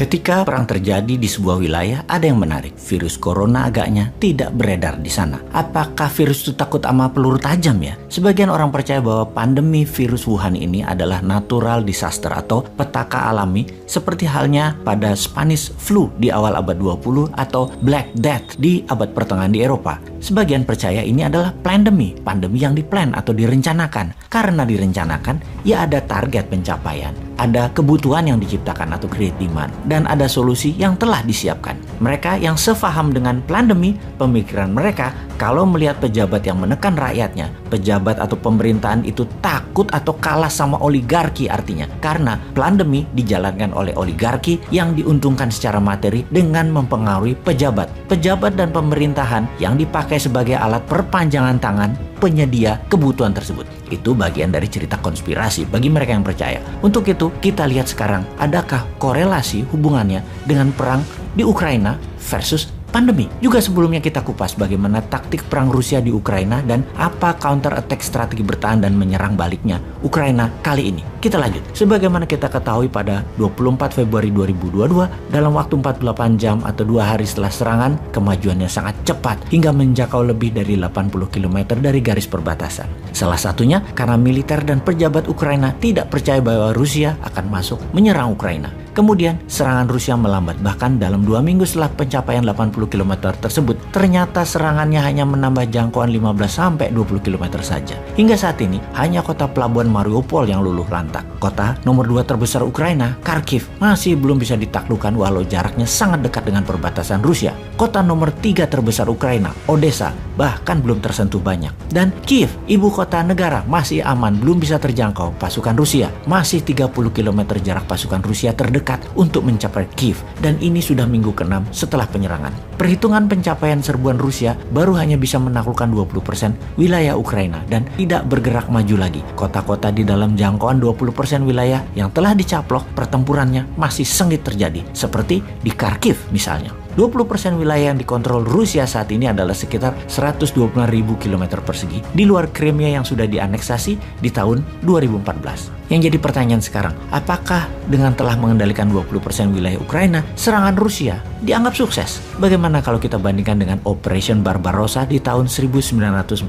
Ketika perang terjadi di sebuah wilayah, ada yang menarik. Virus corona agaknya tidak beredar di sana. Apakah virus itu takut sama peluru tajam ya? Sebagian orang percaya bahwa pandemi virus Wuhan ini adalah natural disaster atau petaka alami, seperti halnya pada Spanish flu di awal abad 20 atau Black Death di abad pertengahan di Eropa. Sebagian percaya ini adalah pandemi yang diplan atau direncanakan. Karena direncanakan, ya ada target pencapaian, ada kebutuhan yang diciptakan atau create demand, dan ada solusi yang telah disiapkan. Mereka yang sefaham dengan pandemi, pemikiran mereka kalau melihat pejabat yang menekan rakyatnya, pejabat atau pemerintahan itu takut atau kalah sama oligarki artinya. Karena pandemi dijalankan oleh oligarki yang diuntungkan secara materi dengan mempengaruhi pejabat dan pemerintahan yang dipakai sebagai alat perpanjangan tangan penyedia kebutuhan tersebut. Itu bagian dari cerita konspirasi bagi mereka yang percaya. Untuk itu, kita lihat sekarang, adakah korelasi hubungannya dengan perang di Ukraina versus pandemi. Juga sebelumnya kita kupas bagaimana taktik perang Rusia di Ukraina dan apa counter attack strategi bertahan dan menyerang baliknya Ukraina kali ini. Kita lanjut. Sebagaimana kita ketahui pada 24 Februari 2022, dalam waktu 48 jam atau 2 hari setelah serangan, kemajuannya sangat cepat hingga menjangkau lebih dari 80 km dari garis perbatasan. Salah satunya karena militer dan pejabat Ukraina tidak percaya bahwa Rusia akan masuk menyerang Ukraina. Kemudian serangan Rusia melambat, bahkan dalam 2 minggu setelah pencapaian 80 km tersebut, ternyata serangannya hanya menambah jangkauan 15-20 km saja. Hingga saat ini, hanya kota pelabuhan Mariupol yang luluh lantak. Kota nomor 2 terbesar Ukraina, Kharkiv, masih belum bisa ditaklukkan walau jaraknya sangat dekat dengan perbatasan Rusia. Kota nomor 3 terbesar Ukraina, Odessa, bahkan belum tersentuh banyak. Dan Kiev, ibu kota negara, masih aman, belum bisa terjangkau pasukan Rusia. Masih 30 km jarak pasukan Rusia terdekat untuk mencapai Kiev, dan ini sudah minggu ke-6 setelah penyerangan. Perhitungan pencapaian serbuan Rusia baru hanya bisa menaklukkan 20% wilayah Ukraina dan tidak bergerak maju lagi. Kota-kota di dalam jangkauan 20% wilayah yang telah dicaplok pertempurannya masih sengit terjadi, seperti di Kharkiv misalnya. 20% wilayah yang dikontrol Rusia saat ini adalah sekitar 125.000 km persegi di luar Crimea yang sudah dianeksasi di tahun 2014. Yang jadi pertanyaan sekarang, apakah dengan telah mengendalikan 20% wilayah Ukraina, serangan Rusia dianggap sukses? Bagaimana kalau kita bandingkan dengan Operation Barbarossa di tahun 1941,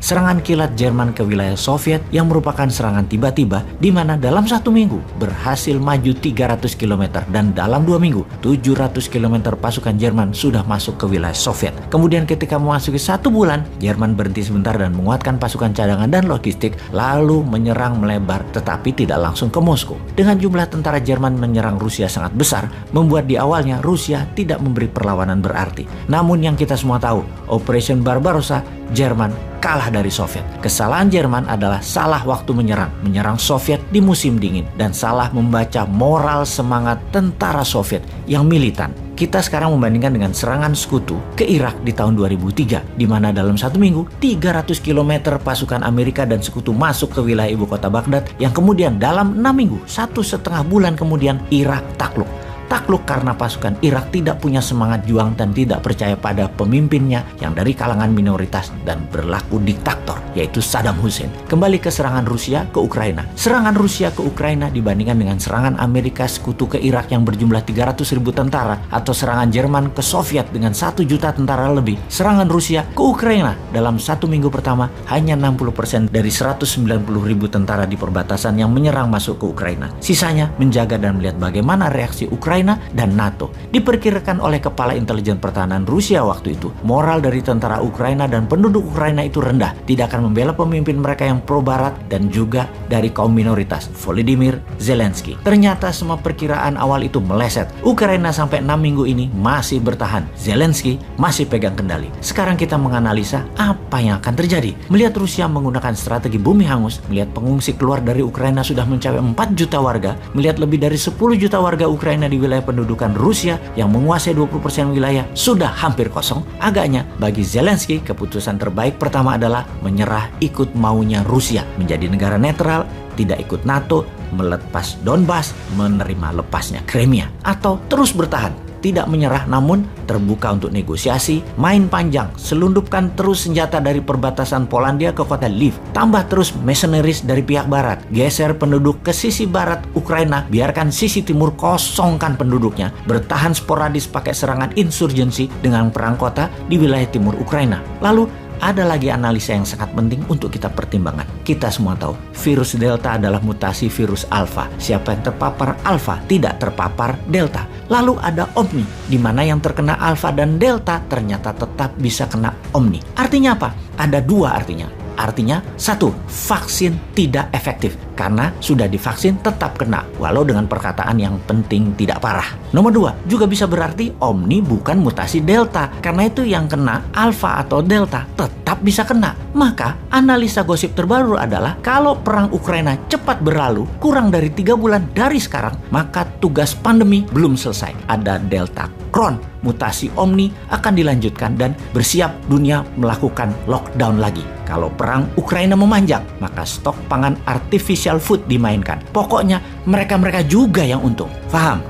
serangan kilat Jerman ke wilayah Soviet yang merupakan serangan tiba-tiba di mana dalam 1 minggu berhasil maju 300 km dan dalam 2 minggu 700 km pasukan Jerman sudah masuk ke wilayah Soviet. Kemudian ketika memasuki 1 bulan, Jerman berhenti sebentar dan menguatkan pasukan cadangan dan logistik, lalu menyerang melebar tetapi tidak langsung ke Moskow. Dengan jumlah tentara Jerman menyerang Rusia sangat besar, membuat di awalnya Rusia tidak memberi perlawanan berarti. Namun yang kita semua tahu, Operation Barbarossa, Jerman kalah dari Soviet. Kesalahan Jerman adalah salah waktu menyerang Soviet di musim dingin, dan salah membaca moral semangat tentara Soviet yang militan. Kita sekarang membandingkan dengan serangan sekutu ke Irak di tahun 2003, di mana dalam 1 minggu 300 km pasukan Amerika dan sekutu masuk ke wilayah ibu kota Baghdad, yang kemudian dalam 6 minggu, 1,5 bulan kemudian Irak takluk. Takluk karena pasukan Irak tidak punya semangat juang dan tidak percaya pada pemimpinnya yang dari kalangan minoritas dan berlaku diktator, yaitu Saddam Hussein. Kembali ke serangan Rusia ke Ukraina. Serangan Rusia ke Ukraina dibandingkan dengan serangan Amerika sekutu ke Irak yang berjumlah 300.000 tentara, atau serangan Jerman ke Soviet dengan 1 juta tentara lebih. Serangan Rusia ke Ukraina dalam 1 minggu pertama hanya 60% dari 190.000 tentara di perbatasan yang menyerang masuk ke Ukraina. Sisanya menjaga dan melihat bagaimana reaksi Ukraina dan NATO. Diperkirakan oleh Kepala Intelijen Pertahanan Rusia waktu itu, moral dari tentara Ukraina dan penduduk Ukraina itu rendah, tidak akan membela pemimpin mereka yang pro-barat dan juga dari kaum minoritas, Volodymyr Zelensky. Ternyata semua perkiraan awal itu meleset. Ukraina sampai 6 minggu ini masih bertahan. Zelensky masih pegang kendali. Sekarang kita menganalisa apa yang akan terjadi. Melihat Rusia menggunakan strategi bumi hangus, melihat pengungsi keluar dari Ukraina sudah mencapai 4 juta warga, melihat lebih dari 10 juta warga Ukraina di wilayah pendudukan Rusia yang menguasai 20% wilayah sudah hampir kosong, agaknya bagi Zelensky keputusan terbaik pertama adalah menyerah ikut maunya Rusia, menjadi negara netral, tidak ikut NATO, melepas Donbas, menerima lepasnya Crimea, atau terus bertahan tidak menyerah namun terbuka untuk negosiasi, main panjang, selundupkan terus senjata dari perbatasan Polandia ke kota Lviv, tambah terus mercenaries dari pihak barat, geser penduduk ke sisi barat Ukraina, biarkan sisi timur kosongkan penduduknya, bertahan sporadis pakai serangan insurgensi dengan perang kota di wilayah timur Ukraina. Lalu ada lagi analisa yang sangat penting untuk kita pertimbangkan. Kita semua tahu, virus Delta adalah mutasi virus Alpha. Siapa yang terpapar Alpha tidak terpapar Delta. Lalu ada Omni, di mana yang terkena Alpha dan Delta ternyata tetap bisa kena Omni. Artinya apa? Ada dua artinya. Artinya, satu, vaksin tidak efektif karena sudah divaksin tetap kena, walau dengan perkataan yang penting tidak parah. Nomor dua, juga bisa berarti Omni bukan mutasi Delta, karena itu yang kena Alpha atau Delta tetap bisa kena. Maka, analisa gosip terbaru adalah kalau perang Ukraina cepat berlalu, kurang dari 3 bulan dari sekarang, maka tugas pandemi belum selesai. Ada Delta Cron, mutasi Omni akan dilanjutkan dan bersiap dunia melakukan lockdown lagi. Kalau perang Ukraina memanjang, maka stok pangan artificial food dimainkan. Pokoknya mereka-mereka juga yang untung. Paham?